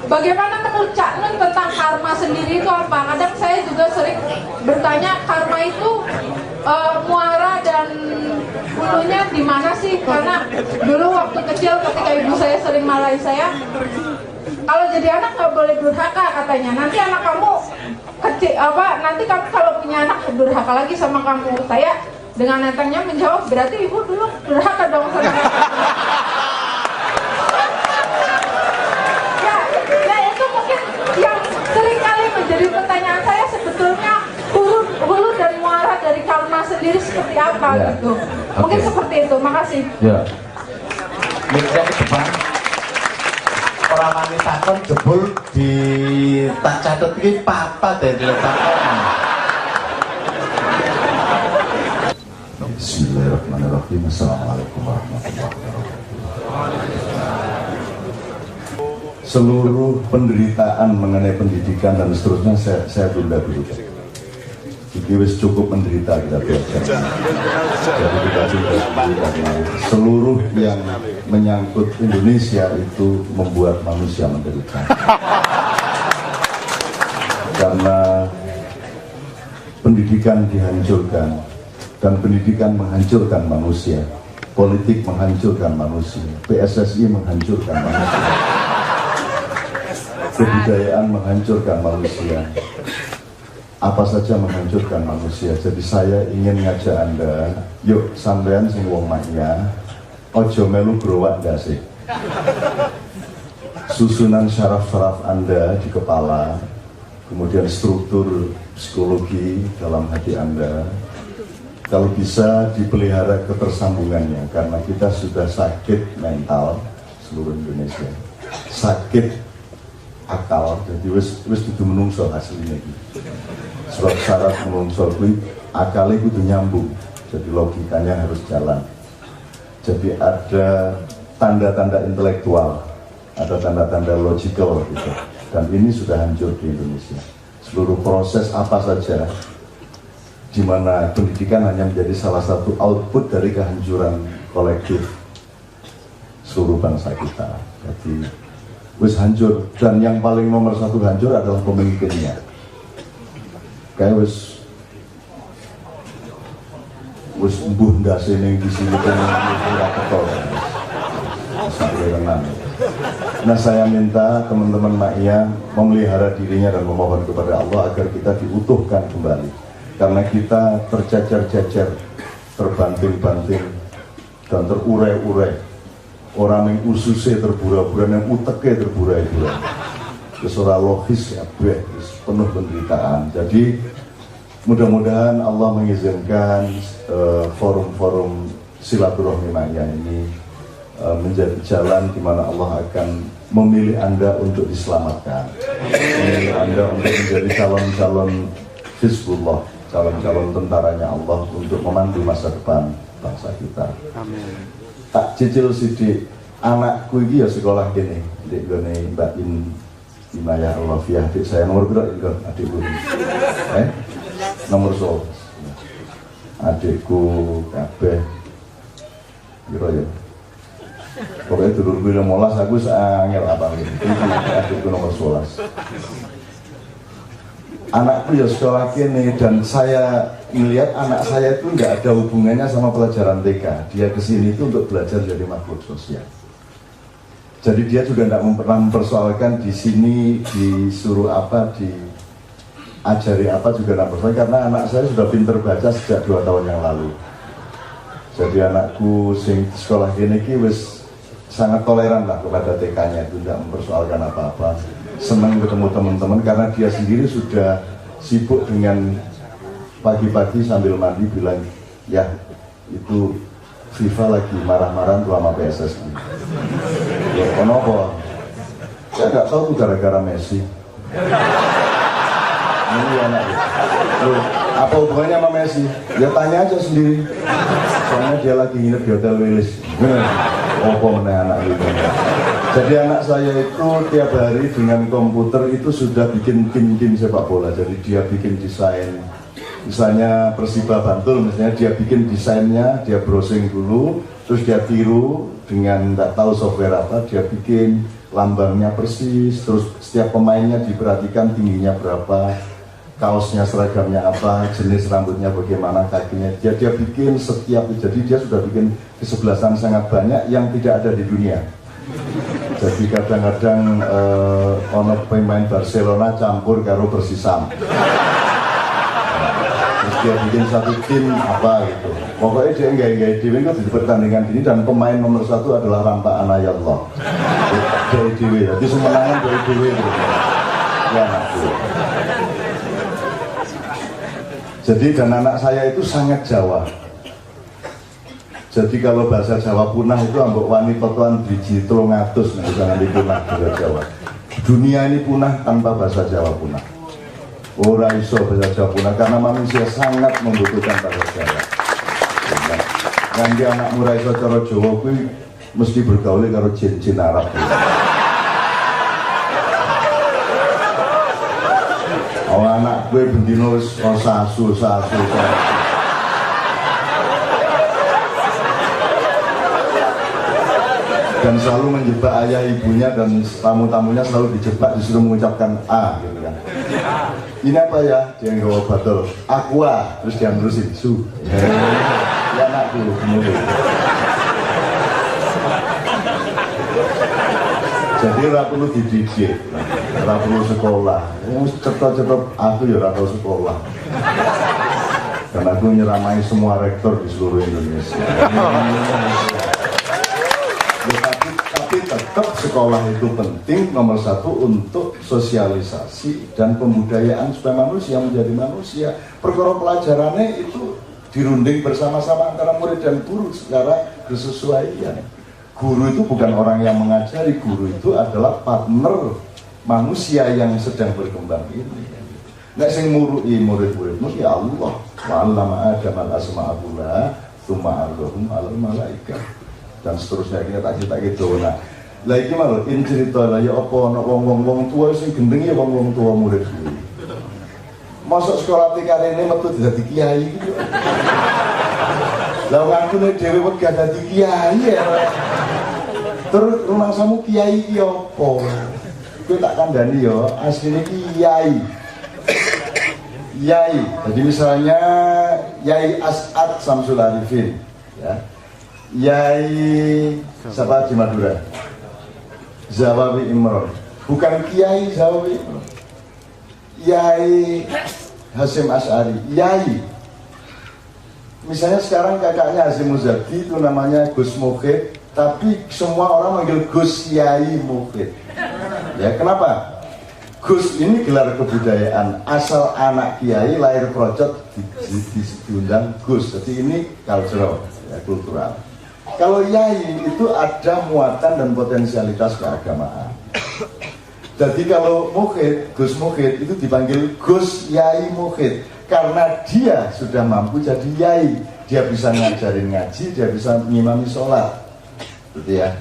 bagaimana menurut Cak Nun tentang karma sendiri itu apa? Kadang saya juga sering bertanya, karma itu muara dan hulunya di mana sih? Karena dulu waktu kecil ketika ibu saya sering marahi saya, kalau jadi anak nggak boleh durhaka katanya. Nanti anak kamu kecil nanti kamu kalau punya anak durhaka lagi sama kamu. Saya dengan entengnya menjawab, berarti ibu dulu durhaka dong sama kamu. Ya itu mungkin yang sering kali menjadi pertanyaan saya, sebetulnya hulu dan muara dari karma sendiri seperti apa gitu. Mungkin seperti itu. Makasih. Ya. Miknya ke depan. Orang wanita kan jebul di tak catat ini papa dari letakkan. Bismillahirrahmanirrahim. Assalamualaikum warahmatullahi wabarakatuh. Seluruh penderitaan mengenai pendidikan dan seterusnya saya tunda dulu. Jadi wis cukup menderita kita belajar. Jadi kita sudah karena seluruh yang menyangkut Indonesia itu membuat manusia menderita. Karena pendidikan dihancurkan dan pendidikan menghancurkan manusia, politik menghancurkan manusia, PSSI menghancurkan manusia, kebudayaan menghancurkan manusia. Apa saja menghancurkan manusia. Jadi saya ingin ngajak Anda, yuk sampean sing wong maknya, ojo melu growak ndase. Susunan syaraf-syaraf Anda di kepala, kemudian struktur psikologi dalam hati Anda, kalau bisa dipelihara ketersambungannya, karena kita sudah sakit mental seluruh Indonesia, sakit akal, jadi wis kudu menungso hasilnya gitu. Sebab syarat menungso kuwi akale kudu nyambung, jadi logikanya harus jalan. Jadi ada tanda-tanda intelektual, ada tanda-tanda logical gitu. Dan ini sudah hancur di Indonesia. Seluruh proses apa saja di mana pendidikan hanya menjadi salah satu output dari kehancuran kolektif seluruh bangsa kita. Jadi wis hancur, dan yang paling nomor satu hancur adalah pemimpinnya. Kayak wis embuh ndase ning di sini kan ora ketol. Sampai tenang. Nah, saya minta teman-teman Ma'iyah memelihara dirinya dan memohon kepada Allah agar kita diutuhkan kembali. Karena kita tercacar-cacar, terbanting-banting dan terurai-urai. Orang yang ususnya terbura-bura, yang uteknya terburai-burai. Kesuara logis ya, penuh penderitaan. Jadi mudah-mudahan Allah mengizinkan forum-forum silaturahmi Ma'iyah ini menjadi jalan di mana Allah akan memilih Anda untuk diselamatkan, memilih Anda untuk menjadi calon-calon Hizbullah, calon-calon tentaranya Allah untuk memandu masa depan bangsa kita. Amin. Tak cicil sidik, anakku ini ya sekolah gini, adik gue nih Mbak Imaya Alafiyah, adik saya nomor berapa adik gue? Nomor 11. Adikku kabeh kira ya. Pokoknya dulur gue 15, aku seangel apa gitu. Adikku nomor 11. Anakku ya sekolah gini, dan saya melihat anak saya itu nggak ada hubungannya sama pelajaran TK. Dia kesini itu untuk belajar jadi makhluk sosial. Jadi dia juga tidak pernah mempersoalkan di sini disuruh apa, diajari apa juga tidak persoalkan, karena anak saya sudah pinter baca sejak 2 tahun yang lalu. Jadi anakku sing sekolah gini wis sangat toleran lah kepada TK-nya, itu tidak mempersoalkan apa-apa. Senang ketemu teman-teman karena dia sendiri sudah sibuk dengan pagi-pagi sambil mandi bilang, ya itu FIFA lagi marah-marah tuh sama PSSI. Ya kenapa? Saya nggak tahu tuh gara-gara Messi. Ini anak loh, apa hubungannya sama Messi? Ya tanya aja sendiri. Soalnya dia lagi nginep di Hotel Willis. Apa meneh anak itu? Jadi anak saya itu tiap hari dengan komputer itu sudah bikin tim sepak bola. Jadi dia bikin desain, misalnya Persiba Bantul, misalnya dia bikin desainnya, dia browsing dulu, terus dia tiru dengan nggak tahu software apa, dia bikin lambangnya persis, terus setiap pemainnya diperhatikan tingginya berapa, kaosnya seragamnya apa, jenis rambutnya bagaimana, kakinya dia bikin setiap, jadi dia sudah bikin kesebelasan sangat banyak yang tidak ada di dunia. Jadi kadang-kadang ono pemain Barcelona campur karo Persisam, terus dia bikin satu tim apa gitu, pokoknya dia nggak dewe itu di pertandingan ini, dan pemain nomor 1 adalah Rampa Anayallah dari dewe, jadi semenangan dari dewe gitu. Ya, gitu. Jadi dan anak saya itu sangat Jawa. Jadi kalau bahasa Jawa punah itu ambok wani totoan biji 300, nah jangan dipunah bahasa Jawa. Dunia ini punah tanpa bahasa Jawa punah. Ora iso bahasa Jawa punah karena manusia sangat membutuhkan bahasa Jawa. Nanti anak murai iso cara Jawa kuwi mesti bergaul karo jin-jin Arab. Oh anak gue bendino wis sasu. Dan selalu menjebak ayah ibunya dan tamu-tamunya selalu dijebak, disuruh mengucapkan A gitu kan. Ini apa ya? Dia nggak batal aqua, terus dia nerusin su. Ya anakku kemudian. Jadi ora perlu dididik, ora perlu sekolah. Cetot-cetot aku ya ora perlu sekolah. Karena aku nyeramai semua rektor di seluruh Indonesia. Tapi tetap sekolah itu penting, nomor 1 untuk sosialisasi dan pembudayaan supaya manusia menjadi manusia. Perkara pelajarannya itu dirunding bersama-sama antara murid dan guru secara kesesuaian. Guru itu bukan orang yang mengajari, guru itu adalah partner manusia yang sedang berkembang ini. Nek sing murui murid-muridmu ya Allah. Wa'allama Adam al-asma'a kullaha tsumma 'arrahum 'alal malaikah. Dan seterusnya kita tak cerita gitu. Nah, lah iki malu in cerita lah ya apa ana wong-wong tua sing gendeng ya wong-wong tua murid kuwi. Masuk sekolah TKR ini metu dadi kiai gitu. Lah aku nek dhewe wegah dadi kiai ya. Terus rumah samu kiai iki apa? Kowe tak kandhani ya, asline kiai. Yai. Jadi misalnya Yai As'ad Samsul Arifin, ya. Yai siapa di Madura? Zawawi Imron. Bukan Kiai Zawawi Imron. Yai Hasyim Asy'ari. Yai. Misalnya sekarang kakaknya Hasyim Muzadi itu namanya Gus Mukhid, tapi semua orang manggil Gus Yai Mukhid. Ya, kenapa? Gus ini gelar kebudayaan, asal anak kiai lahir procot diundang Gus. Jadi ini cultural, ya, kultural. Kalau Yai itu ada muatan dan potensialitas keagamaan. Jadi kalau Mukhid, Gus Mukhid itu dipanggil Gus Yai Mukhid karena dia sudah mampu jadi Yai. Dia bisa ngajarin ngaji, dia bisa ngimami sholat, gitu ya.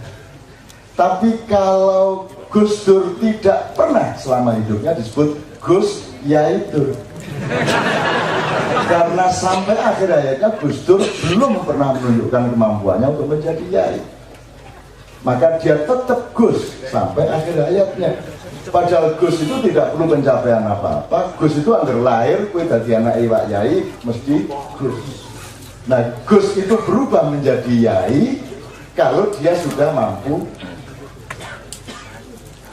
Tapi kalau Gus Dur tidak pernah selama hidupnya disebut Gus Yai Dur. Karena sampai akhir hayatnya Gus Dur belum pernah menunjukkan kemampuannya untuk menjadi Yai. Maka dia tetap Gus sampai akhir hayatnya. Padahal Gus itu tidak perlu pencapaian apa-apa. Gus itu anggar lahir, kue dadi anak iwak Yai mesti Gus. Nah Gus itu berubah menjadi Yai kalau dia sudah mampu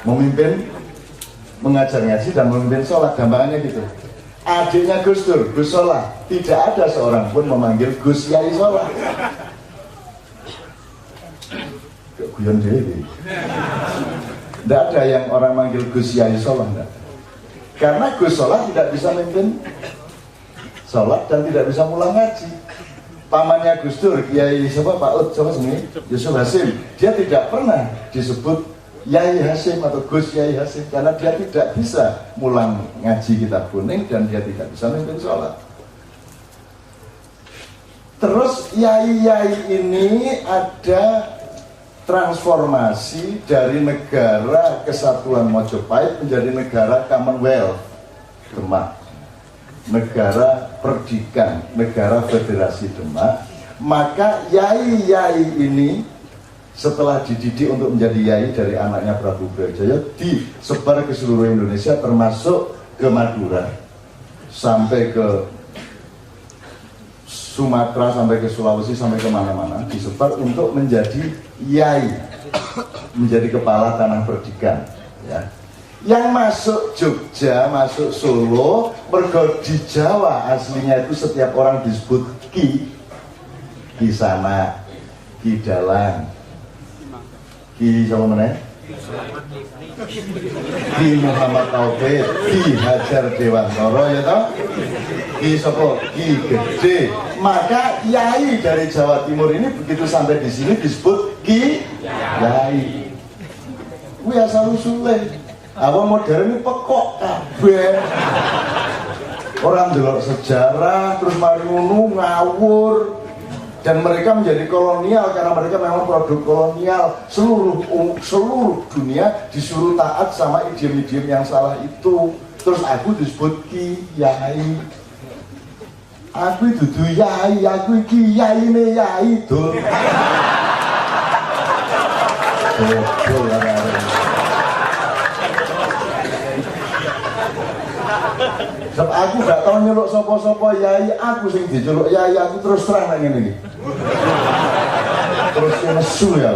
memimpin, mengajar ngaji dan memimpin sholat, gambarannya gitu. Adiknya Gus Dur, Gus Solah, tidak ada seorang pun memanggil Gus Yai Solah. Guyon dewi. Tidak ada yang orang manggil Gus Yai Solah, enggak. Karena Gus Solah tidak bisa memimpin sholat dan tidak bisa mulang ngaji. Pamannya Gus Dur, Kiai siapa Pak Ut, siapa sini? Yusuf Hasim, dia tidak pernah disebut Yai Hasim atau Gus Yai Hasim karena dia tidak bisa mulang ngaji kitab kuning dan dia tidak bisa memimpin sholat. Terus Yai ini ada transformasi dari negara kesatuan Mojopahit menjadi negara Commonwealth, Demak, negara perdikan, negara federasi Demak. Maka Yai ini setelah dididik untuk menjadi yai dari anaknya Prabu Brawijaya, disebar ke seluruh Indonesia termasuk ke Madura sampai ke Sumatera, sampai ke Sulawesi, sampai ke mana-mana, disebar untuk menjadi yai, menjadi kepala tanah perdikan, ya. Yang masuk Jogja, masuk Solo, mergo di Jawa aslinya itu setiap orang disebut Ki sana, Ki Dalang, Ki siapa mana? Ki Muhammad Taufik, Ki Hajar Dewantara, ya toh? Ki sopo, Ki Gede. Maka yai dari Jawa Timur ini begitu sampai di sini disebut Ki Yai. Kuwi asal usule. Apa modern ini pekok kabeh. Orang delok sejarah terus mari ngono ngawur. Dan mereka menjadi kolonial karena mereka memang produk kolonial. Seluruh dunia disuruh taat sama idiom-idiom yang salah itu. Terus aku disebut Kiai. Aku dudu yai, aku kiai ne yai dul. Betul lah. Sebab aku gak tau nyeluk sopo-sopo yai, aku sing diceluk yai, aku terus terang nang ngene iki. Terus nesu ya.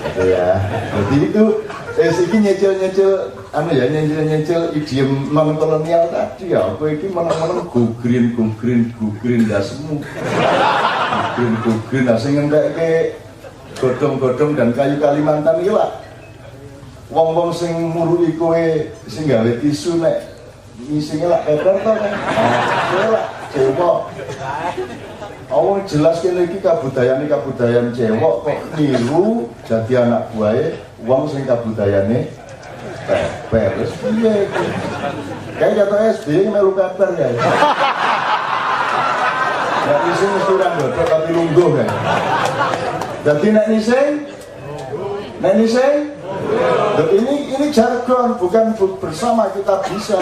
Gitu ya. Jadi itu iki nyecil-nyecil nyecil idiom non kolonial tadi ya. Aku iki meneng-meneng go green dasmu. Go green sing ngentekke godhong-godhong dan kayu Kalimantan iki lah. Wong-wong sing muruki kowe sing gawe tisu nek ngisinge lak beber to kan. Kowe lak cewek. Awang jelas kene iki kabudayaan cewek kok niru dadi anak buahe wong sing kabudayane beber. Wis piye iki? Kayak kata SBY melu beber ya. Nek ising mesti ora ndodok tapi lungguh kan. Dadi nek nising ini jargon, bukan bersama kita bisa.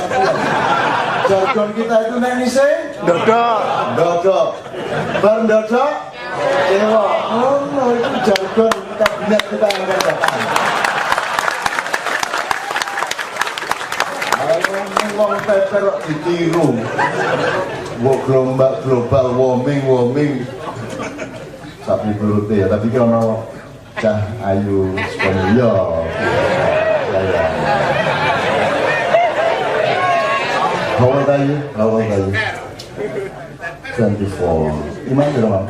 Jargon kita itu nenise dodok bar dodok ewa. Oh, itu jargon kabinet kita yang akan datang. Wong peper ditiru. Global warming. Sapi berute ya, tapi kalau Cah Ayu Sponyo saya. How old are you? 24. Iman kira Mam?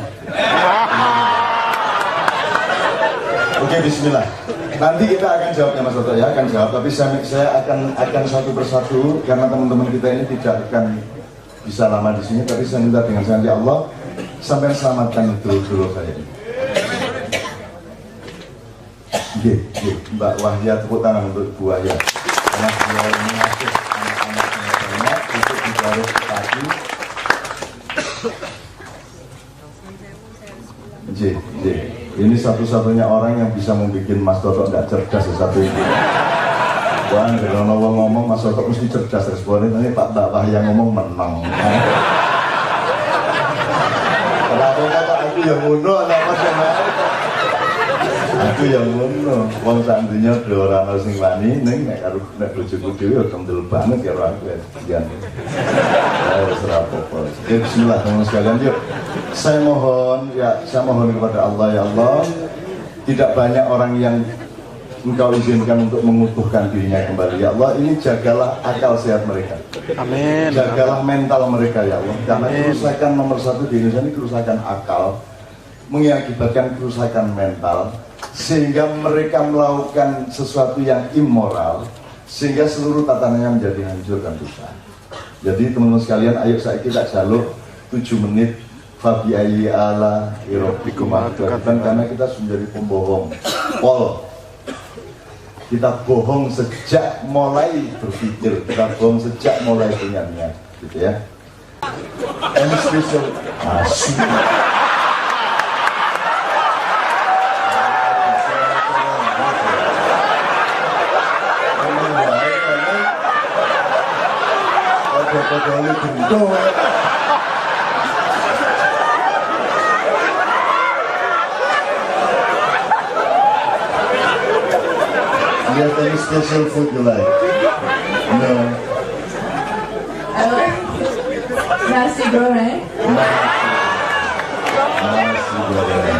Oke, bismillah. Nanti kita akan jawabnya Mas Toto ya, akan jawab. Tapi saya akan satu persatu karena teman-teman kita ini tidak akan bisa lama di sini. Tapi saya minta dengan janji Allah sampai selamatkan dulu saya ini. Mbak Wahya, tepuk tangan untuk Bu Wahya. Karena beliau mengasuh anak-anaknya banyak untuk digaruk pagi. Ini satu-satunya orang yang bisa membuat Mas Toto tidak cerdas satu ini. Wah, kalau ngomong Mas Toto mesti cerdas responnya. Nanti Mbak Wahya ngomong menang. Kenapa kata aku yang ngono, apa sama? Aku yang ngono, wong sak dunya do ora ono sing wani ning nek karo nek bojoku dhewe kendel banget karo aku ya. Ya wis ora apa-apa. Bismillah teman sekalian yuk. Saya mohon kepada Allah ya Allah, tidak banyak orang yang Engkau izinkan untuk mengutuhkan dirinya kembali ya Allah. Ini jagalah akal sehat mereka. Amin. Jagalah mental mereka ya Allah. Karena kerusakan nomor satu di Indonesia ini kerusakan akal, mengakibatkan kerusakan mental, sehingga mereka melakukan sesuatu yang immoral, sehingga seluruh tatanannya menjadi hancur dan rusak. Jadi teman-teman sekalian, ayo kita jaluk 7 menit Fabi ayyi ala rabbikum atuqatan, karena kita sudah menjadi pembohong. Kita bohong sejak mulai berpikir, kita bohong sejak mulai punya niat, gitu ya. And special asik. Kode-kode gendong. you have any special food you like? No. I like nasi goreng. Nasi goreng.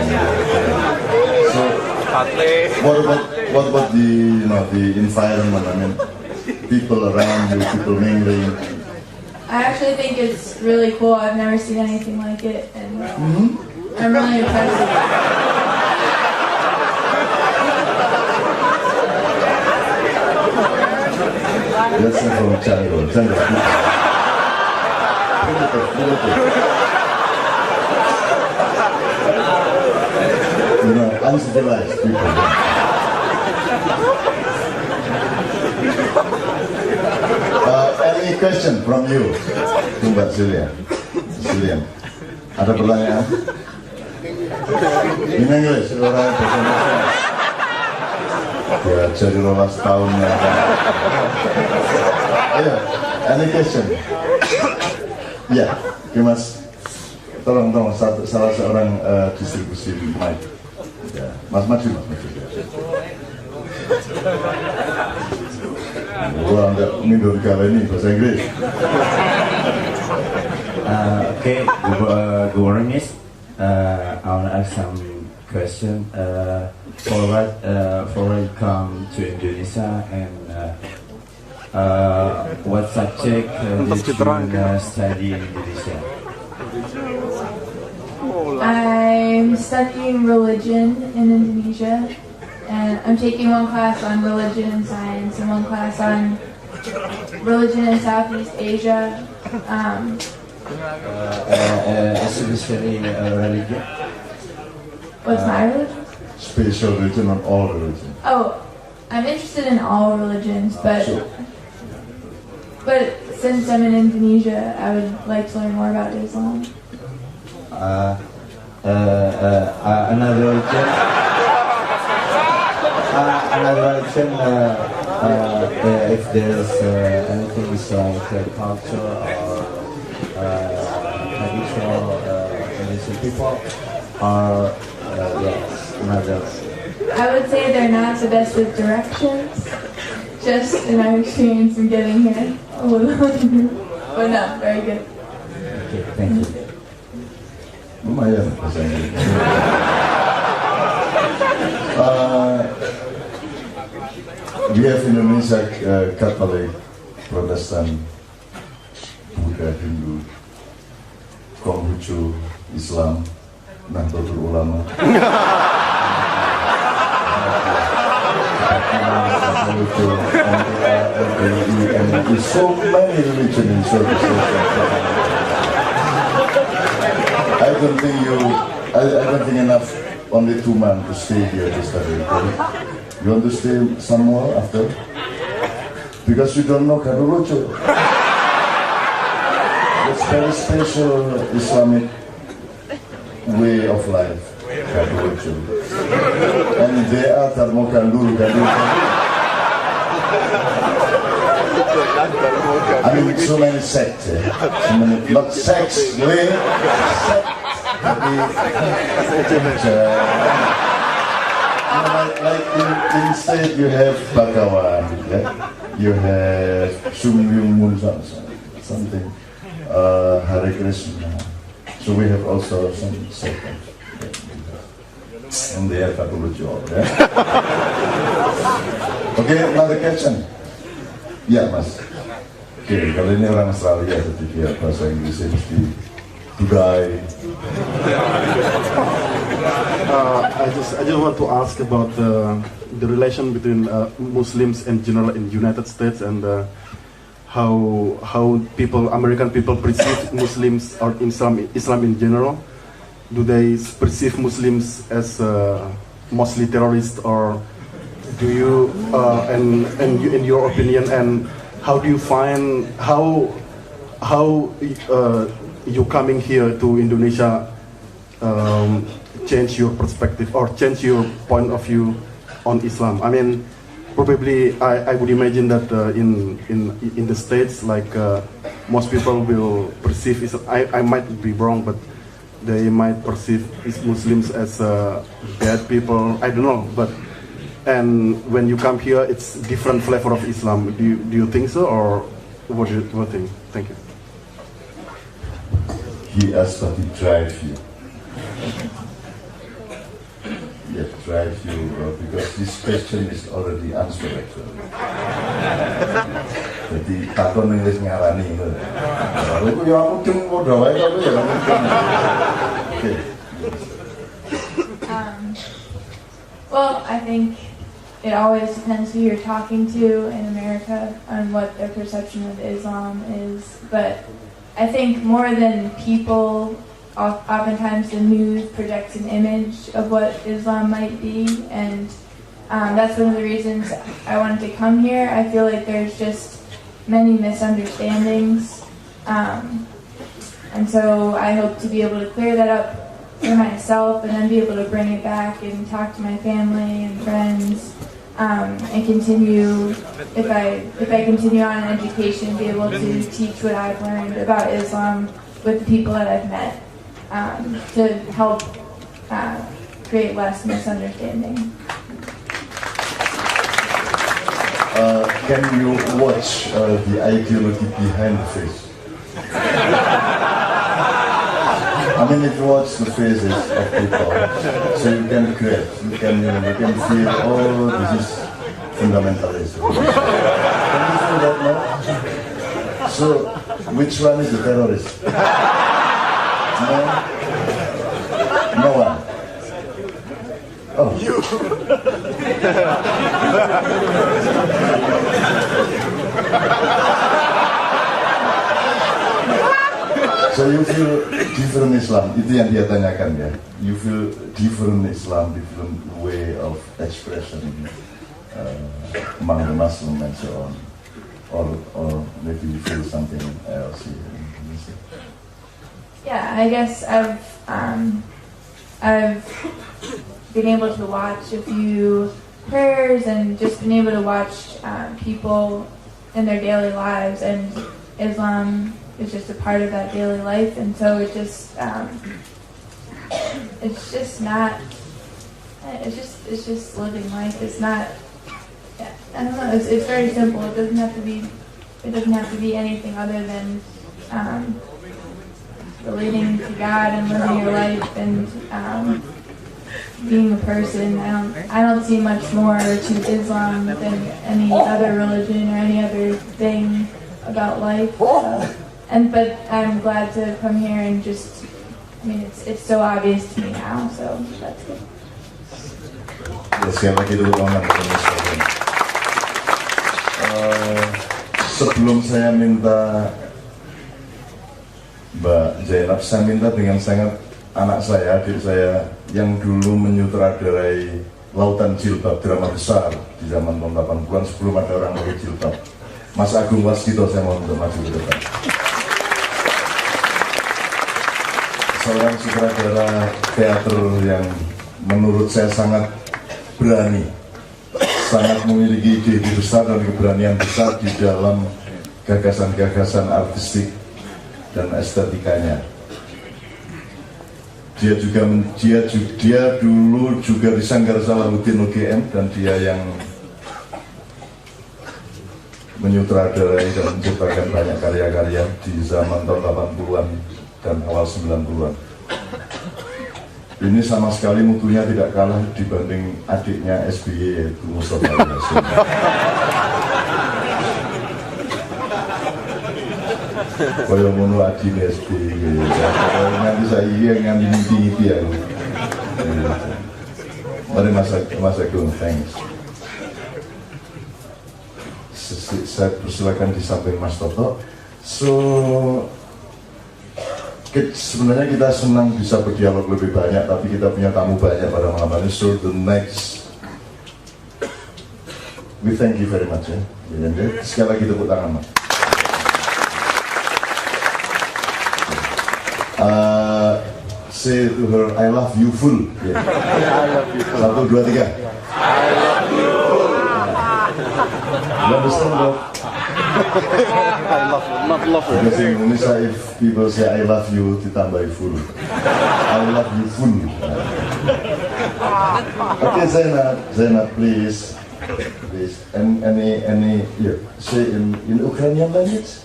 So, what about the environment? I mean, people around you, people mingling. I actually think it's really cool. I've never seen anything like it, and I'm really impressed with it. That's from Chango. You know, uncivilized people. Any question from you, Mbak Silian? Ada pertanyaan? In English, orang bahasa Indonesia. Ya, jadi 12 tahun ya. Ayo, any question? Ya, Mas. Tolong salah seorang distribusi mic. Ya, Mas maju. Gua nggak mundur kali ini bahasa Inggris. Okay, good morning, Miss. I want to ask some question. For you come to Indonesia and what subject did you study in Indonesia? I'm studying religion in Indonesia, and I'm taking one class on religion and science and one class on religion in Southeast Asia. Especially religion? What's my religion? Special religion on all religion. Oh, I'm interested in all religions, but since I'm in Indonesia, I would like to learn more about Islam. Another religion. If there's anything like culture or traditional Indonesian people, or yes, another. I would say they're not the best with directions, just in our experience in getting here. But no, very good. Okay, thank you. Lumayan bahasa Inggris. We have Indonesia Catholic, Protestant, Buddha, Hindu, Konghucu, Islam, Nahdlatul Ulama. And so many religions in services. I don't think enough only 2 months to stay here to study. You want to stay some more after? Because you don't know Kadulucu. It's very special Islamic way of life, Kadulucu. And they are Tarmokandul, I mean, so many sects, so many, not sects, like in state you have Bhagawan, yeah? You have Sumyung Mun something, Hare Krishna. So we have also some sects. And they have Katulucu, yeah? Okay, another question. Ya, Mas. Oke, kali ini orang Australia, jadi dia bahasa Inggrisnya mesti budaya. I just want to ask about the relation between Muslims in general in United States and how American people perceive Muslims or Islam in general. Do they perceive Muslims as mostly terrorists, or do you and in your opinion, and how do you find how you coming here to Indonesia change your perspective or change your point of view on Islam? I mean, probably I would imagine that in the States, like most people will perceive Islam. I might be wrong, but they might perceive Muslims as bad people. I don't know, but And when you come here, it's different flavor of Islam. Do you think so, or what do you think? Thank you. He asked what he drive you. Yeah, drive you because this question is already answered actually. Jadi takon yang wis ngarani itu. Lalu ya aku cuma mau doain aku ya. Okay. Well, I think it always depends who you're talking to in America on what their perception of Islam is. But I think more than people, oftentimes the news projects an image of what Islam might be, and that's one of the reasons I wanted to come here. I feel like there's just many misunderstandings, and so I hope to be able to clear that up for myself, and then be able to bring it back and talk to my family and friends, and continue, if I continue on in education, be able to teach what I've learned about Islam with the people that I've met, to help create less misunderstanding. Can you watch the ideology behind the face? I mean, if you watch the faces of people, so you can grab, you can feel, oh, this is fundamentalism. Can you feel that now? So, which one is the terrorist? No one. Oh. You. So you feel different Islam, itu yang dia tanyakan ya. You feel different Islam, different way of expression among the Muslim and so on, or maybe you feel something else here. Yeah, I guess I've been able to watch a few prayers and just been able to watch people in their daily lives, and Islam is just a part of that daily life, and so it's just living life. It's not, I don't know, it's very simple. It doesn't have to be anything other than relating to God and living your life and being a person. I don't see much more to Islam than any other religion or any other thing about life. But I'm glad to come here and just, I mean, it's so obvious to me now, so that's good. Sekali lagi dulu sebelum saya minta Mbak Zainab, saya minta dengan sangat anak saya, adik saya yang dulu menyutradarai Lautan Jilbab, drama besar di zaman tahun 80-an sebelum ada orang pakai jilbab, Mas Agung Waskito, saya mohon untuk maju ke depan. Seorang sutradara teater yang menurut saya sangat berani, sangat memiliki ide besar dan keberanian besar di dalam gagasan-gagasan artistik dan estetikanya. Dia dulu juga di Sanggar Salahuddin UGM, dan dia yang menyutradarai dan menciptakan banyak karya-karya di zaman tahun 80-an dan awal 90-an. Ini sama sekali mutunya tidak kalah dibanding adiknya SBY, yaitu Mustafa Yasin. Kaya ngono adine SBY, nganti saiki nganti mimpi ya. Mari Mas Agung, thanks. Saya persilakan di samping Mas Toto. So, sebenarnya kita senang bisa berdialog lebih banyak, tapi kita punya tamu banyak pada malam hari. So the next, we thank you very much ya. Sekali lagi tepuk tangan Mas. Say to her, I love you full. Yeah. I love you full. 1, 2, 3. I love you full. You understand that? I love her. Because in Indonesia, if people say I love you, ditambah full. I love you full. Okay, Zainab, please. Any, say in Ukrainian language?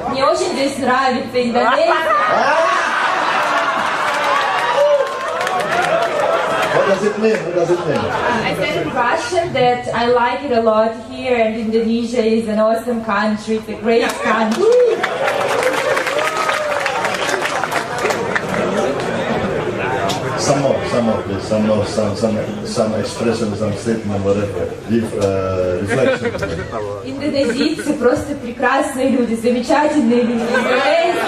Мне очень здесь нравится Индонезия. What does it mean? I said in Russian that I like it a lot here, and Indonesia is an awesome country. It's a great country. Some more, please. Some expression, some statement, whatever. Give reflection. Индонезийцы просто прекрасные люди, замечательные люди. Индонезия.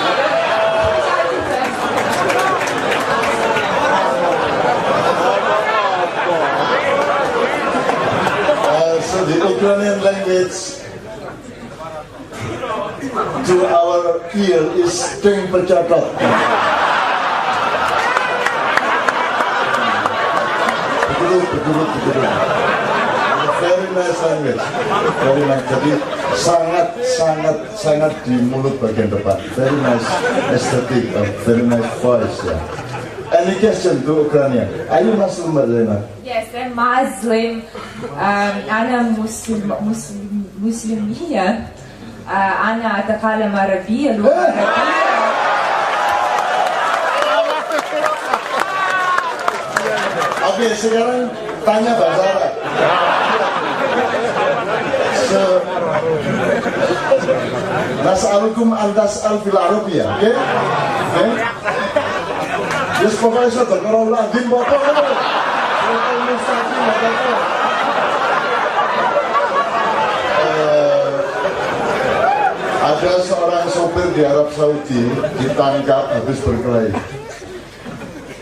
So the Ukrainian language to our ear is Ting Pecatot. Very nice language. Very nice. Jadi sangat di mulut bagian depan. Very nice aesthetic, very nice voice. Yeah. Any question to Ukrainian? Are you Muslim, Zainab? Yes, I'm Muslim. أنا مسلمية. أنا أتكلم عربية لغة عربية. Oke, sekarang tanya bahasa Arab. Nas'alukum an tas'al fil Arabiyah, oke? Oke? Yes, pokoknya sudah kalau lagi pokoknya. Ada seorang sopir di Arab Saudi ditangkap habis berkelahi.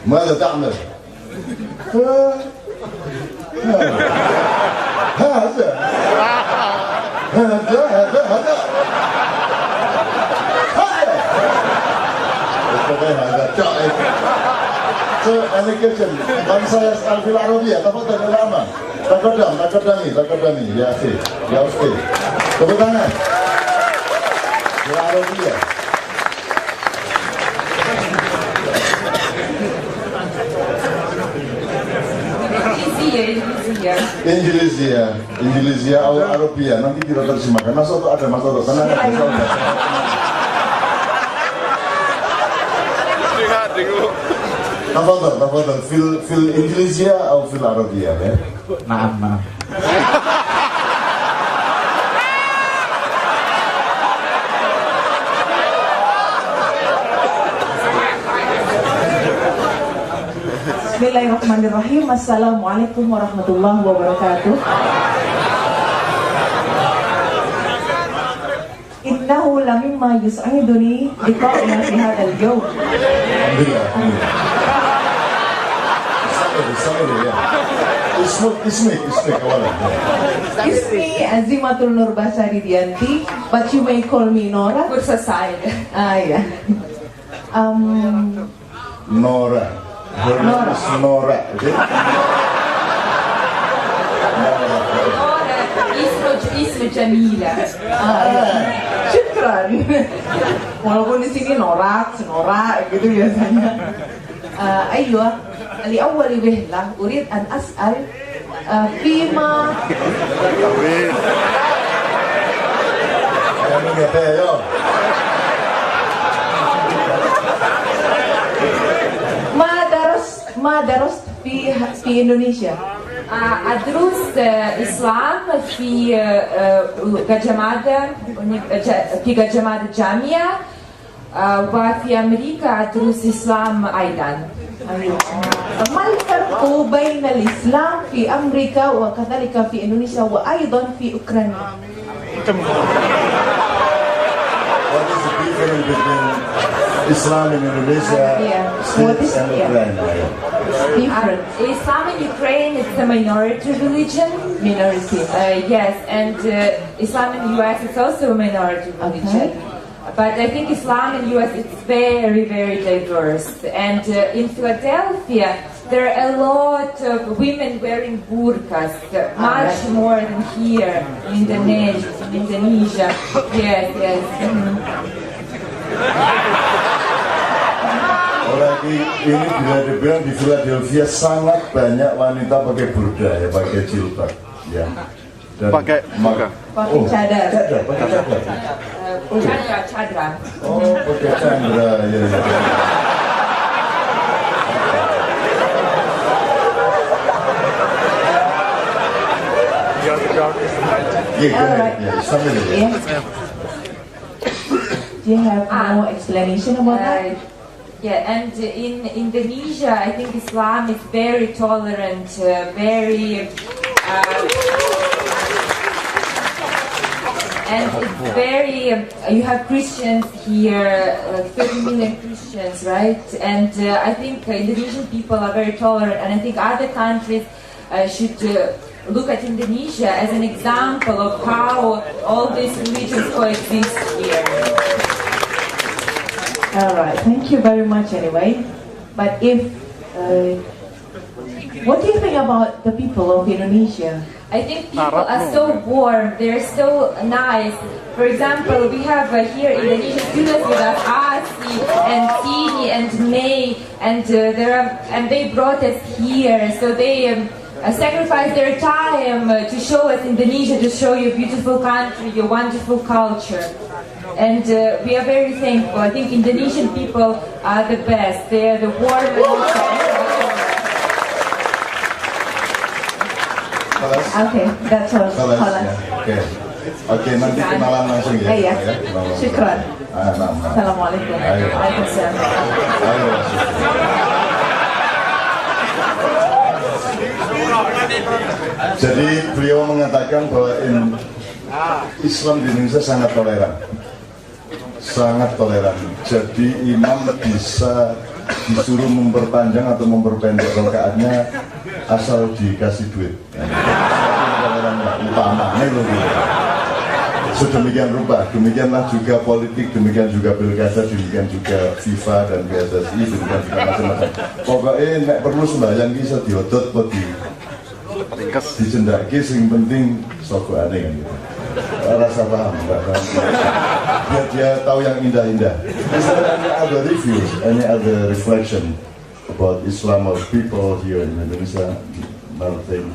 Mana ta'amil? So, any question? Man saya asal fil Arabiyah, tafadhal ulama. Takadami. Ya, oke. Tepuk tangan. Fil Arabiyah. Indonesia atau Arabia, nanti kita terjemahkan. Mas Oto ada, tenang aja. Tafadhal, fil Indonesia atau fil Arabia, ya? Maaf. Bismillahirrahmanirrahim. Assalamualaikum warahmatullahi wabarakatuh. Innahu lamimma yus'iduni liqa'ina fi hadzal yawm. Alhamdulillah. Sabar ya. Ismi kawalan. Ismi Azimatul Nur Basari Dianti, but you may call me Nora. Kursa saya. Ya. Nora. Her name is Nora, okay? Ismu Jamila. Syukran. Walaupun di sini Nora gitu biasanya. Aywa, لأول وهلة أريد أن أسأل فيما ما درست في إندونيسيا. أدرس إسلام في جامعة جامعة وفي أمريكا أدرس إسلام أيضا. ما الفرق بين الإسلام في أمريكا وكذلك في إندونيسيا وأيضا في أوكرانيا؟ What is the difference between Islam in Indonesia and Ukraine? Different. Islam in Ukraine is a minority religion. Minority. Yes, and Islam in the US is also a minority religion. But I think Islam in the US is very, very diverse. And in Philadelphia, there are a lot of women wearing burqas, much more than here in Indonesia. Yes. Apalagi ini bila dibilang di Philadelphia sangat banyak wanita pakai burqa ya, pakai jilbab ya. Dan Pakai burqa. Pakai cadar. Pakai cadar. Cadra. Oh, pakai cadra ya. Yeah. Do you have more explanation about that? Yeah, and in Indonesia, I think Islam is very tolerant, and it's very. You have Christians here, like 30 million Christians, right? And I think Indonesian people are very tolerant, and I think other countries should look at Indonesia as an example of how all these religions coexist here. All right, thank you very much anyway. But if, what do you think about the people of Indonesia? I think people are so warm, they're so nice. For example, we have here Indonesian students with us, Asi and Tini and May, and they brought us here, so they sacrificed their time to show us Indonesia, to show your beautiful country, your wonderful culture. And we are very thankful. I think Indonesian people are the best. They are the warmest. Okay, that's all. Oke, nanti kenalan langsung ya. Iya, syukran. Nah. Assalamualaikum. Ayo. Waalaikumsalam. Ayo. Jadi beliau mengatakan bahwa Islam di Indonesia sangat toleran. Sangat toleran. Jadi imam bisa disuruh memperpanjang atau memperpendek rakaatnya asal dikasih duit. Tolerannya utamanya loh. Sedemikian rupa, demikianlah juga politik, demikian juga pilkada, demikian juga FIFA dan PSSI, demikian juga macam-macam. Pokoknya nek perlu sembahyang bisa diodot atau dicendaki, sing penting sogokane kan gitu. Rasa paham, biar dia tahu yang indah-indah. Is there any other reviews, any other reflection about Islam or people here in Indonesia? Nothing.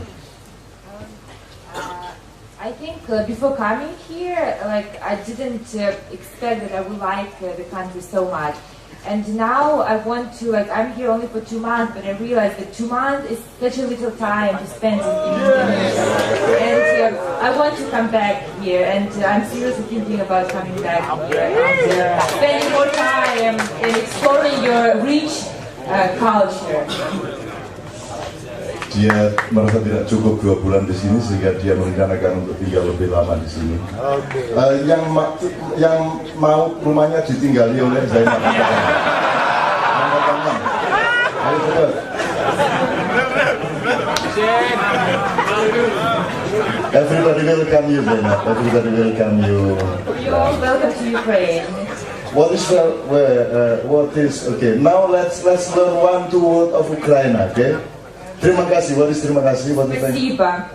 I think before coming here, like I didn't expect that I would like the country so much. And now I want to, like, I'm here only for 2 months, but I realize that 2 months is such a little time to spend in Indonesia. And I want to come back here, and I'm seriously thinking about coming back here and spending more time in exploring your rich culture. Dia merasa tidak cukup 2 bulan di sini sehingga dia merencanakan untuk tinggal lebih lama di sini. Yang mau rumahnya ditinggali oleh Zainab. Ayo cepat. Everybody welcome you, Zainab. Everybody welcome you. You're welcome to Ukraine. What is okay? Now let's learn 1-2 words of Ukraine, okay? Terima kasih. What is terima kasih? What is Спасибо.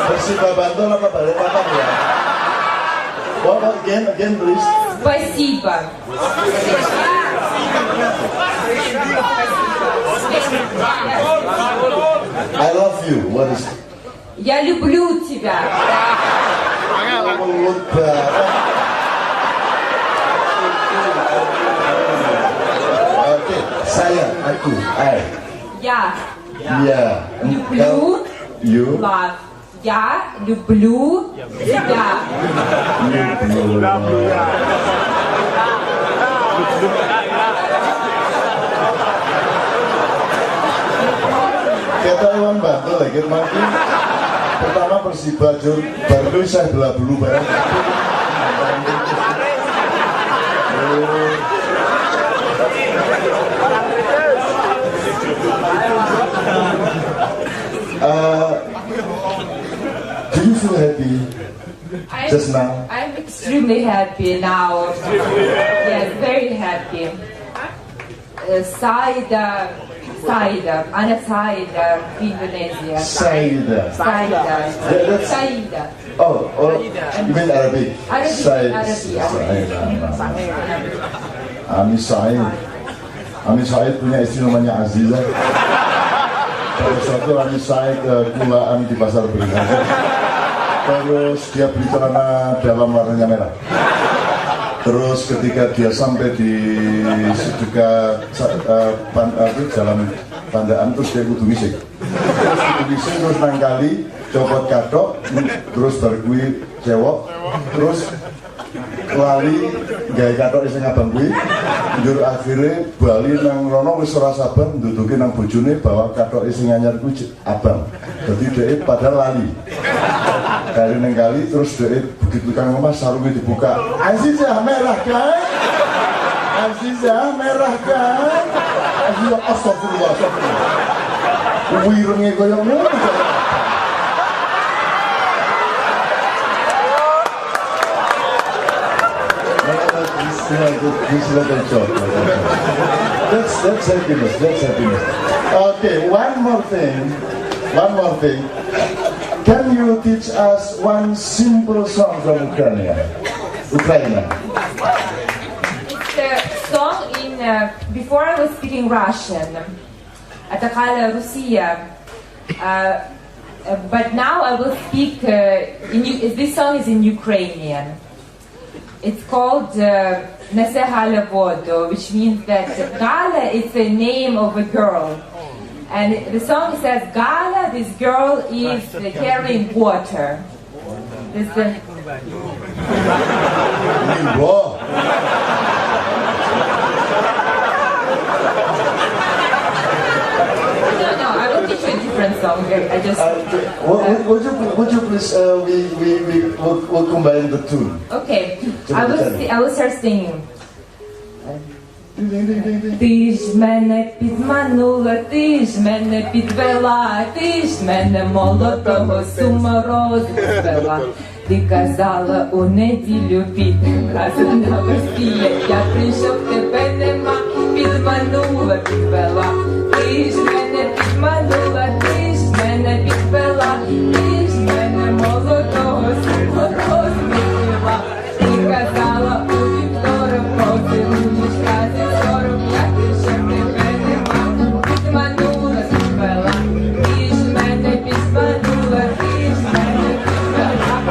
Persiba Bantul apa balik papan ya? What again please? Спасибо. I love you. What is? Я люблю тебя. Oke, saya, aku, I. Я Ya. люблю. You. Love. Я люблю тебя. Kata Iwan Bantul lagi makin pertama Persiba baru saya belah bulu bareng. Do you feel happy just now? I'm extremely happy now. Yes, very happy. Saida, Ana Saida, Indonesia. Saida. Saida. That's- Saida. Oh, you mean Arabic? Arabic. Ami Said punya istri namanya Aziza. Pada suatu Ami Said kulaan di pasar Beringharjo. Terus dia beli celana dalam warnanya merah. Terus ketika dia sampai di dekat jalan Pandaan, terus dia kudu misik. Terus nangkali, copot katok, terus berkui cewek, terus lali gaya katok iseng abang kui, njur akhirnya bali nang rono wis ora sabar nduduki nang bojone bahwa katok iseng anyar kui abang. Jadi dia padahal lali. Dari nang kali terus dia begitu kang omah sarungnya dibuka. Azizah merah kan? Azizah merah kan? Azizah astagfirullah. Wirenge koyo ngono. That's happiness. Okay, one more thing. Can you teach us one simple song from Ukraine? It's a song in, before I was speaking Russian, Atakala Rusia, but now I will speak, this song is in Ukrainian. It's called Nese Hala Vodo, which means that Gala is the name of a girl. And the song says, Gala, this girl is carrying water. This is the... No, I will teach you a different song. I just... would you please, we'll combine the two. Okay, I will start singing. Ти ж мене підманула, ти ж мене підвела, ти ж мене молодого суморозу звела. Ти казала у неділю піти, разом на весілля, я прийшов, тебе нема, підманула, підвела. Ти ж мене підманула, ти ж мене підвела, ти ж мене молодого суморозу звела. Ти казала у вівторок, позивуєш, кази сорок, я прийшов, тебе нема, підманула, підвела. Ти ж мене підманула, ти ж мене підвела.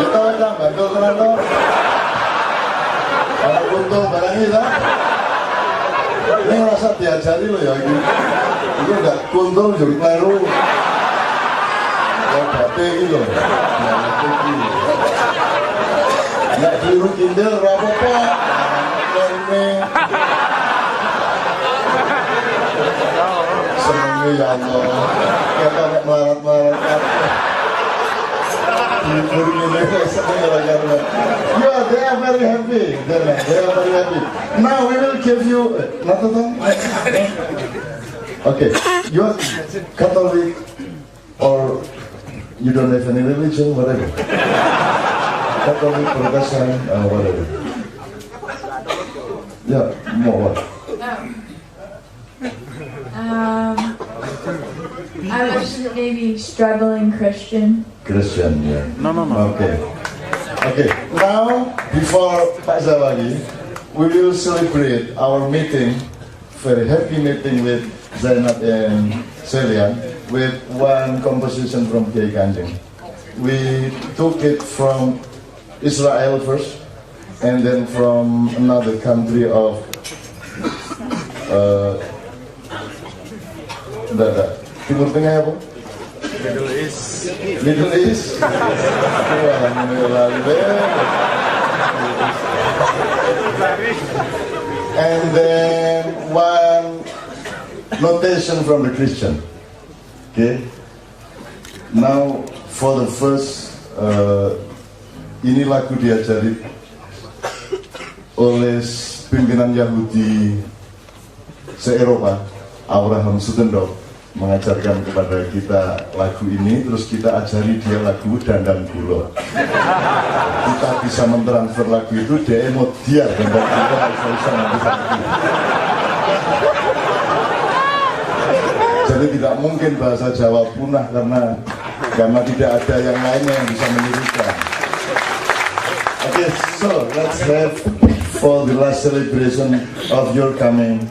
Kita udah bantu tenan to. Kalau untung barang ini lah. Ini rasa diajari lo ya ini. Ini enggak kuntul jadi kleru. Ya bate gitu. Enggak keliru kindel ora apa-apa. Ini senengnya ya Allah. Kita melarat-melarat. They are very happy. Now we will give you okay. You are Catholic or you don't have any religion, whatever. Catholic, Protestant, whatever. Yeah, more what? I was maybe struggling Christian. Christian, yeah. No. Okay. Now, before Pak Zawadi, we will celebrate our meeting, very happy meeting with Zainab and Celia, with one composition from Kiai Kanjeng. We took it from Israel first, and then from another country of Timur Tengah apa? Middle East. And then one notation from the Christian. Okay. Now for the first ini lagu diajari oleh pimpinan Yahudi se-Eropa, Abraham Sutendorf, mengajarkan kepada kita lagu ini, terus kita ajari dia lagu Dandang Gula. Kita bisa mentransfer lagu itu, dia mau dia Dandang Gula, bisa nanti. Jadi tidak mungkin bahasa Jawa punah karena tidak ada yang lainnya yang bisa menirukan. Okay, so let's have for the last celebration of your coming,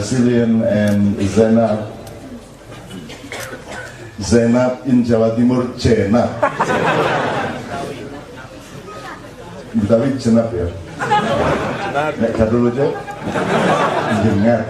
Cillian and Zainab. Zainab in Jawa Timur, Jenab. Tapi Jenab ya. Nek dulu aja. Jenab.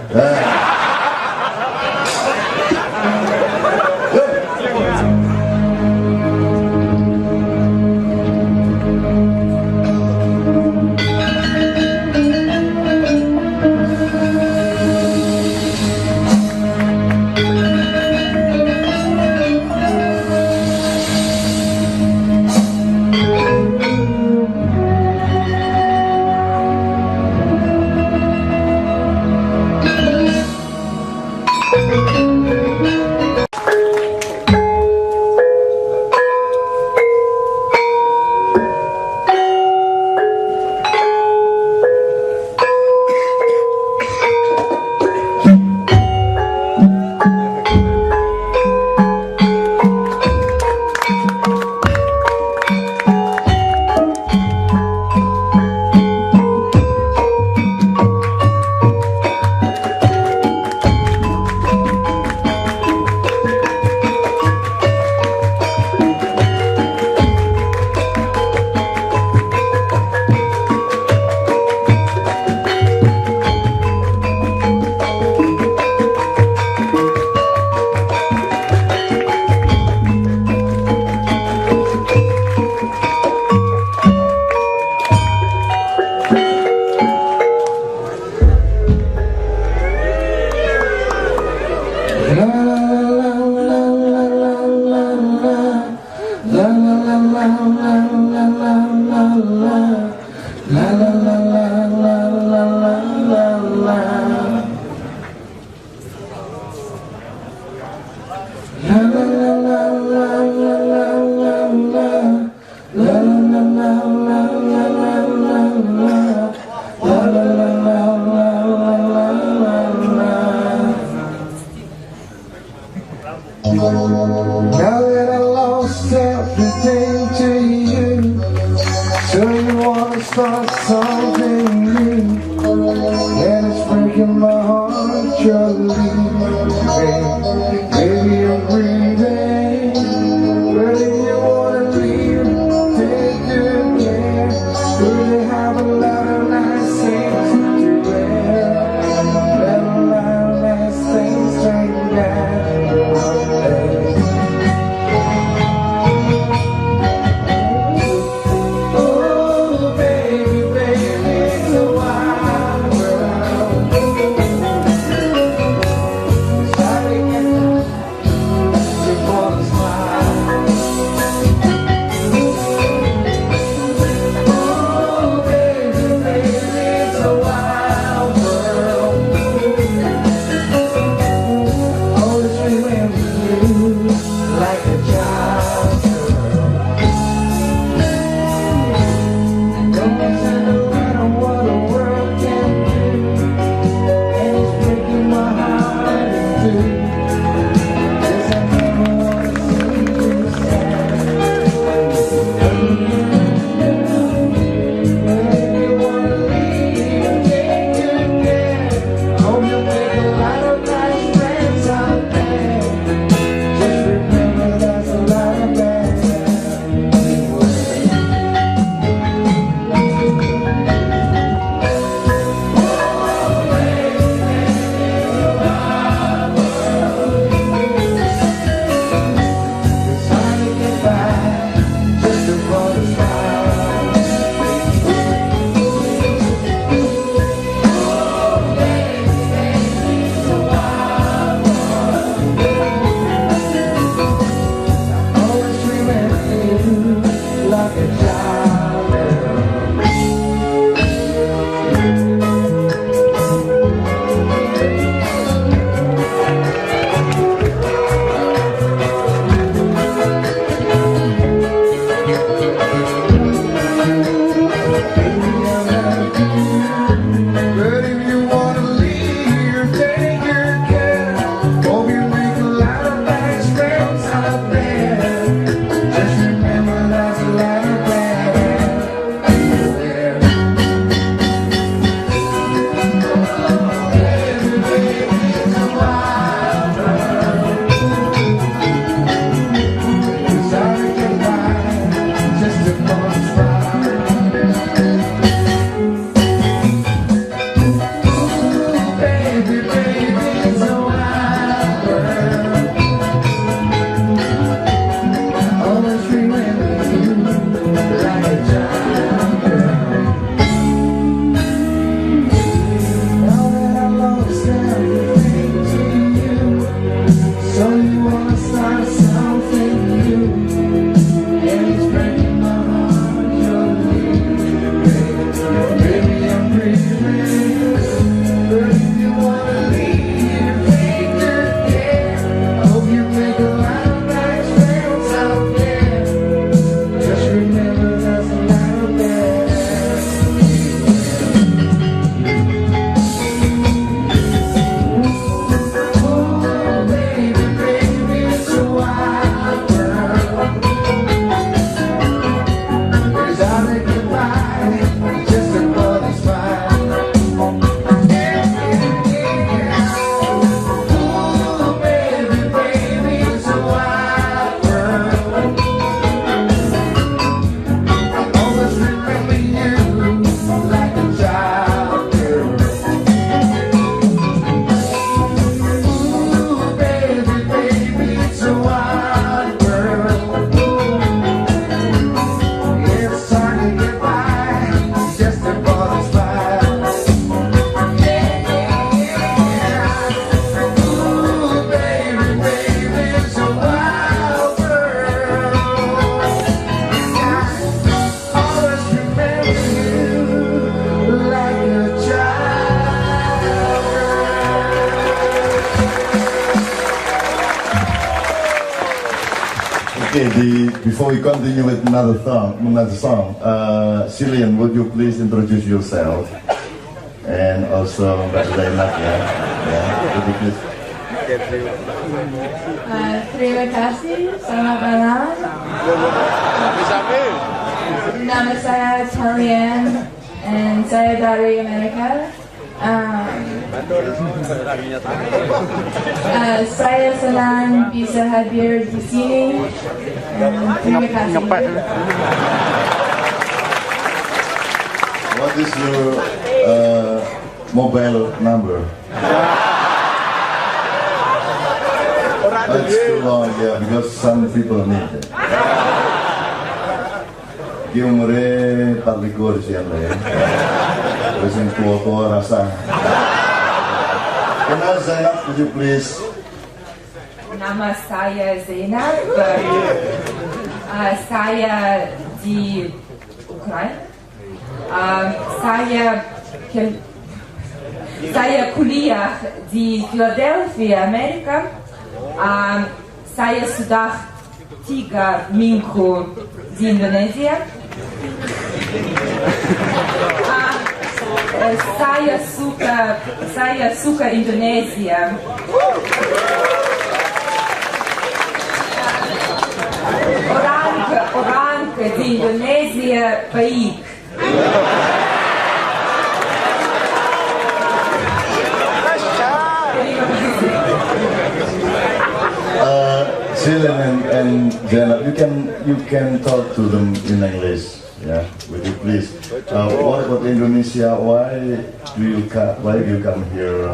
Okay, before we continue with another song, Cillian, would you please introduce yourself? And also Mbak Zainab, would you please? Terima kasih, selamat malam. Nama saya Cillian, and saya dari Amerika. Saya senang bisa hadir di sini. Terima kasih. What is your mobile number? It's too long, yeah, because some people need it. Ki umure 24 sian lah ya. Terus yang tua-tua rasa. Kenal Zainab, would you please? Nama saya Zainab. Saya di Ukraina. Saya kuliah di Philadelphia, Amerika. Saya sudah 3 minggu di Indonesia. Saya suka Indonesia. Orang di Indonesia baik. Cillian and Zainab, you can talk to them in English, yeah. Would you please? What about Indonesia? Why do you come here?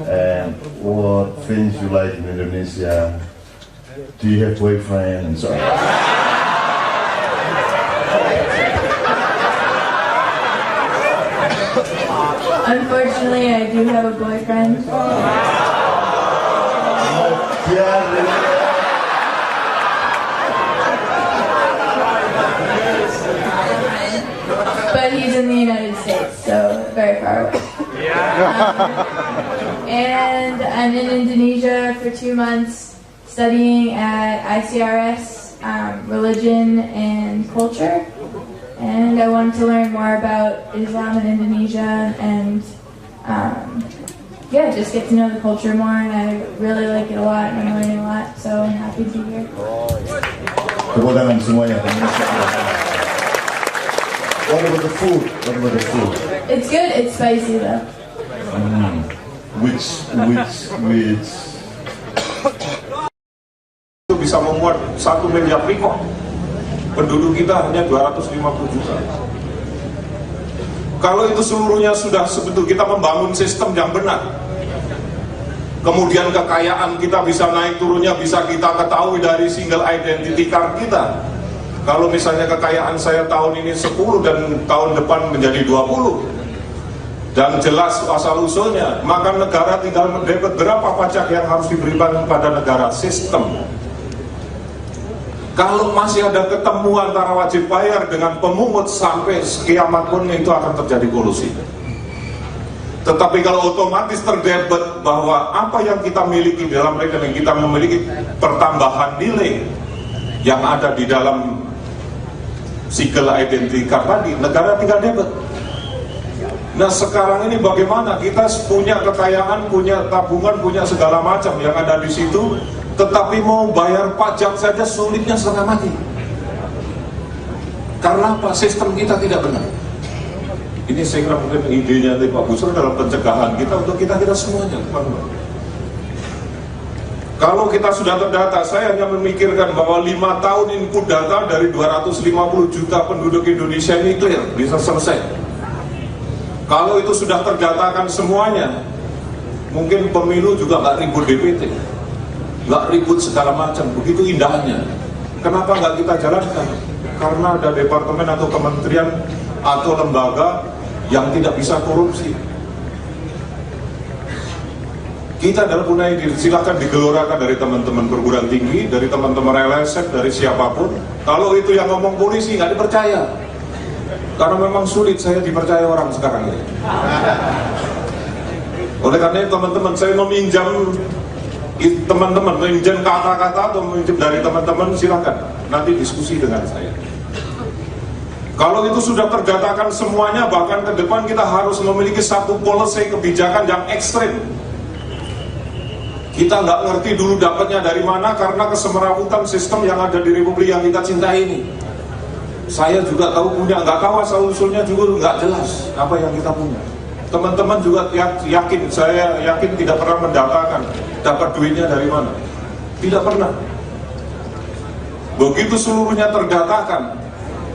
And what things you like in Indonesia? Do you have boyfriend and so on? Unfortunately, I do have a boyfriend. But he's in the United States, so very far away. And I'm in Indonesia for 2 months studying at ICRS, religion and culture. And I wanted to learn more about Islam in Indonesia and just get to know the culture more. And I really like it a lot and I'm learning a lot, so I'm happy to be here. Tepuk tangan semuanya. What about the food? It's good. It's spicy though. Which itu bisa memuat 1 miliar people. Penduduk kita hanya 250 juta. Kalau itu seluruhnya sudah sebetul kita membangun sistem yang benar, kemudian kekayaan kita bisa naik turunnya bisa kita ketahui dari single identity card kita. Kalau misalnya kekayaan saya tahun ini 10 dan tahun depan menjadi 20 dan jelas asal usulnya, maka negara tinggal mendapat berapa pajak yang harus diberikan pada negara. Sistem. Kalau masih ada ketemu antara wajib bayar dengan pemungut sampai kiamat pun itu akan terjadi kolusi. Tetapi kalau otomatis terdebat bahwa apa yang kita miliki dalam rekening kita memiliki pertambahan nilai yang ada di dalam single identity card tadi, negara tinggal debit. Nah sekarang ini bagaimana kita punya kekayaan, punya tabungan, punya segala macam yang ada di situ, tetapi mau bayar pajak saja sulitnya setengah mati. Karena apa? Sistem kita tidak benar. Ini saya kira mungkin idenya dari Pak Busro dalam pencegahan kita untuk kita semuanya, teman-teman. Kalau kita sudah terdata, saya hanya memikirkan bahwa 5 tahun input data dari 250 juta penduduk Indonesia ini clear, bisa selesai. Kalau itu sudah terdatakan semuanya, mungkin pemilu juga nggak ribut DPT, nggak ribut segala macam, begitu indahnya. Kenapa nggak kita jalankan? Karena ada departemen atau kementerian atau lembaga yang tidak bisa korupsi. Kita adalah punya diri, silahkan digelorakan dari teman-teman perguruan tinggi, dari teman-teman LSM, dari siapapun. Kalau itu yang ngomong polisi nggak dipercaya, karena memang sulit saya dipercaya orang sekarang ini. Oleh karena itu teman-teman, saya meminjam teman-teman meminjam kata-kata atau meminjam dari teman-teman, silakan nanti diskusi dengan saya. Kalau itu sudah terdatakan semuanya, bahkan ke depan kita harus memiliki satu policy kebijakan yang ekstrim. Kita nggak ngerti dulu dapatnya dari mana karena kesemerabutan sistem yang ada di Republik yang kita cintai ini. Saya juga tahu punya, nggak tahu asal usulnya juga nggak jelas apa yang kita punya. Teman-teman juga yakin, saya yakin tidak pernah mendatakan dapat duitnya dari mana. Tidak pernah. Begitu seluruhnya terdatakan,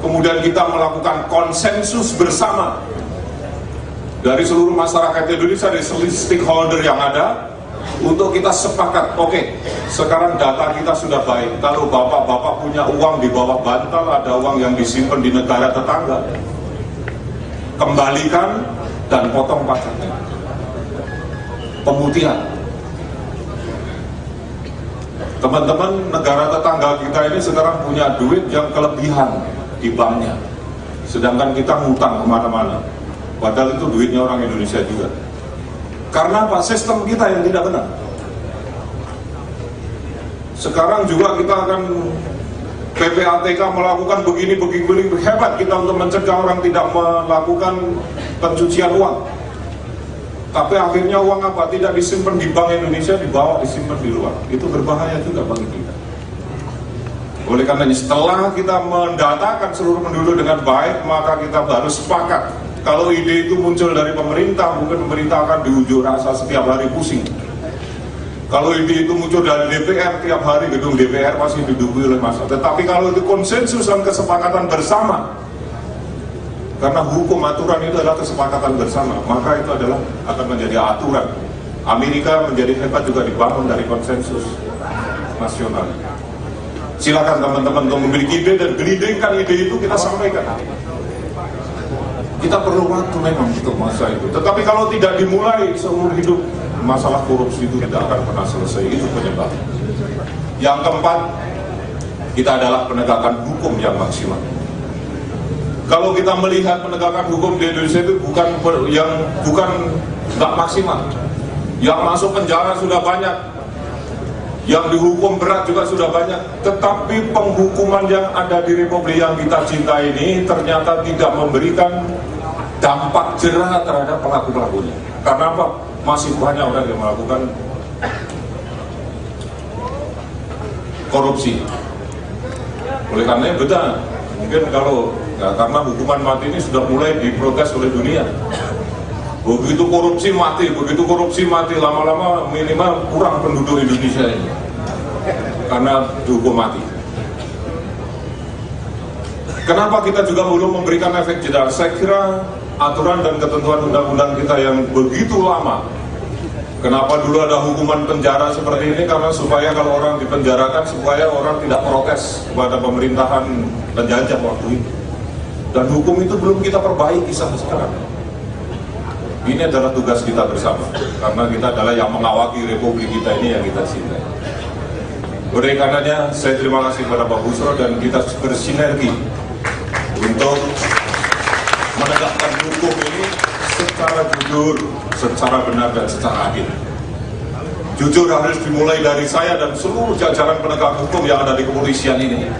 kemudian kita melakukan konsensus bersama dari seluruh masyarakat Indonesia, dari seluruh stakeholder yang ada, untuk kita sepakat, oke, sekarang data kita sudah baik. Kalau bapak-bapak punya uang di bawah bantal, ada uang yang disimpan di negara tetangga, kembalikan dan potong pajaknya. Pemutihan. Teman-teman, negara tetangga kita ini sekarang punya duit yang kelebihan di banknya, sedangkan kita ngutang kemana-mana, padahal itu duitnya orang Indonesia juga. Karena apa? Sistem kita yang tidak benar. Sekarang juga kita akan PPATK melakukan begini hebat kita untuk mencegah orang tidak melakukan pencucian uang. Tapi akhirnya uang apa? Tidak disimpan di Bank Indonesia, dibawa disimpan di luar. Itu berbahaya juga bagi kita. Oleh karenanya setelah kita mendatakan seluruh penduduk dengan baik, maka kita baru sepakat. Kalau ide itu muncul dari pemerintah, mungkin pemerintah akan diunjuk rasa setiap hari pusing. Kalau ide itu muncul dari DPR, tiap hari gedung DPR masih diduduki oleh massa. Tetapi kalau itu konsensus dan kesepakatan bersama, karena hukum aturan itu adalah kesepakatan bersama, maka itu adalah akan menjadi aturan. Amerika menjadi hebat juga dibangun dari konsensus nasional. Silakan teman-teman untuk memiliki ide dan gelindingkan ide itu kita sampaikan. Kita perlu waktu memang untuk masa itu. Tetapi kalau tidak dimulai seumur hidup, masalah korupsi itu tidak akan pernah selesai. Itu penyebab. Yang keempat, kita adalah penegakan hukum yang maksimal. Kalau kita melihat penegakan hukum di Indonesia itu bukan nggak maksimal. Yang masuk penjara sudah banyak, yang dihukum berat juga sudah banyak. Tetapi penghukuman yang ada di Republik yang kita cintai ini ternyata tidak memberikan dampak jerah terhadap pelaku-pelakunya. Karena apa? Masih banyak orang yang melakukan korupsi. Oleh karena betul, mungkin kalau karena hukuman mati ini sudah mulai diprotes oleh dunia. Begitu korupsi mati, lama-lama minimal kurang penduduk Indonesia ini karena dihukum mati. Kenapa kita juga belum memberikan efek jerah? Saya kira aturan dan ketentuan undang-undang kita yang begitu lama. Kenapa dulu ada hukuman penjara seperti ini? Karena supaya kalau orang dipenjarakan, supaya orang tidak protes kepada pemerintahan penjajah waktu itu. Dan hukum itu belum kita perbaiki sampai sekarang. Ini adalah tugas kita bersama, karena kita adalah yang mengawaki Republik kita ini yang kita cintai. Oleh karenanya, saya terima kasih kepada Pak Busro dan kita bersinergi untuk menegakkan hukum ini secara jujur, secara benar dan secara adil. Jujur harus dimulai dari saya dan seluruh jajaran penegak hukum yang ada di kepolisian ini.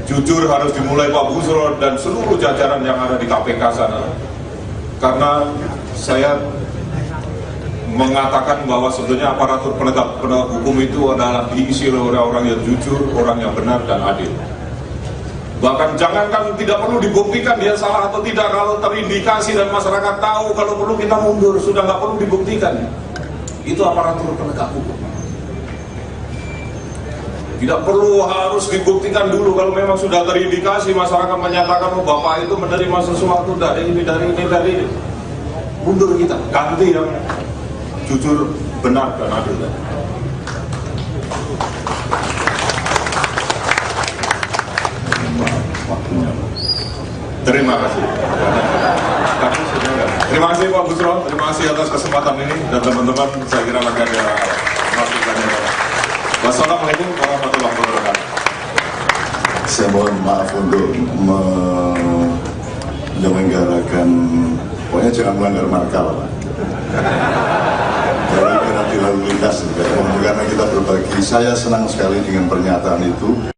Jujur harus dimulai Pak Busro dan seluruh jajaran yang ada di KPK sana. Karena saya mengatakan bahwa sebetulnya aparatur penegak hukum itu adalah diisi oleh orang-orang yang jujur, orang yang benar dan adil. Bahkan jangankan tidak perlu dibuktikan dia salah atau tidak, kalau terindikasi dan masyarakat tahu, kalau perlu kita mundur, sudah nggak perlu dibuktikan. Itu aparatur penegak hukum. Tidak perlu harus dibuktikan dulu. Kalau memang sudah terindikasi, masyarakat menyatakan oh bapak itu menerima sesuatu dari ini, mundur kita, ganti yang jujur, benar dan adil. Terima kasih. Terima kasih Pak Busro, terima kasih atas kesempatan ini dan teman-teman, saya kira lagi ada masukannya. Wassalamualaikum warahmatullahi wabarakatuh. Saya mohon maaf untuk menyelenggarakan, pokoknya jangan melanggar markah, Pak. Karena dilakukan lalu lintas karena kita berbagi. Saya senang sekali dengan pernyataan itu.